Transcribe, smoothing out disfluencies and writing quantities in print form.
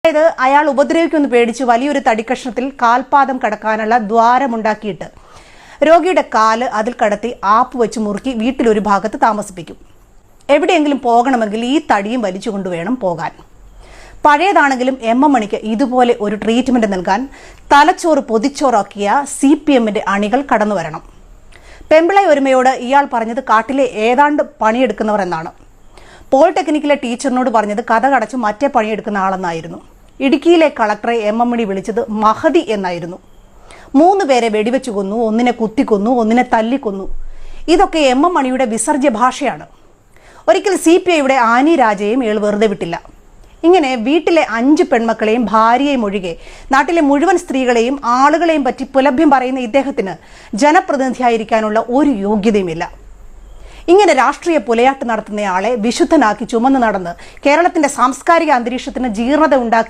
അതായത് അയാൾ ഉപദ്രവിക്കുമെന്ന് പേടിച്ച് വലിയൊരു തടിക്കഷ്ണത്തിൽ കാൽപാദം കടക്കാനുള്ള ദ്വാരമുണ്ടാക്കിയിട്ട് രോഗിയുടെ കാല് അതിൽ കടത്തി ആപ്പ് വെച്ച് മുറുക്കി വീട്ടിലൊരു ഭാഗത്ത് താമസിപ്പിക്കും. എവിടെയെങ്കിലും പോകണമെങ്കിൽ ഈ തടിയും വലിച്ചുകൊണ്ട് വേണം പോകാൻ. പഴയതാണെങ്കിലും എം മണിക്ക് ഇതുപോലെ ഒരു ട്രീറ്റ്മെന്റ് നൽകാൻ തലച്ചോറ് പൊതിച്ചോറാക്കിയ CPMന്റെ അണികൾ കടന്നു വരണം. പെമ്പിളை ഒരുമയോട് ഇയാൾ പറഞ്ഞത് കാട്ടിലെ ഏതാണ്ട് പണിയെടുക്കുന്നവർ എന്നാണ്. പോളിടെക്നിക്കിലെ ടീച്ചറിനോട് പറഞ്ഞത് കഥ കടച്ച് മറ്റേ പണിയെടുക്കുന്ന ആളെന്നായിരുന്നു. ഇടുക്കിയിലെ കളക്ടറെ എം മണി വിളിച്ചത് മഹതി എന്നായിരുന്നു. 3 പേരെ വെടിവെച്ചു കൊന്നു, ഒന്നിനെ കുത്തിക്കൊന്നു, ഒന്നിനെ തല്ലിക്കൊന്നു. ഇതൊക്കെ എം മണിയുടെ വിസർജ്യ ഭാഷയാണ്. ഒരിക്കൽ CPIയുടെ ആനി രാജയെയും ഇയാൾ വെറുതെ വിട്ടില്ല. ഇങ്ങനെ വീട്ടിലെ 5 പെൺമക്കളെയും ഭാര്യയെയും ഒഴികെ നാട്ടിലെ മുഴുവൻ സ്ത്രീകളെയും ആളുകളെയും പറ്റി പുലഭ്യം പറയുന്ന ഇദ്ദേഹത്തിന് ജനപ്രതിനിധിയായിരിക്കാനുള്ള ഒരു യോഗ്യതയുമില്ല. ഇങ്ങനെ രാഷ്ട്രീയ പുലയാട്ട് നടത്തുന്നയാളെ വിശുദ്ധനാക്കി ചുമന്നു നടന്ന് കേരളത്തിന്റെ സാംസ്കാരിക അന്തരീക്ഷത്തിന് ജീർണത ഉണ്ടാക്കിയ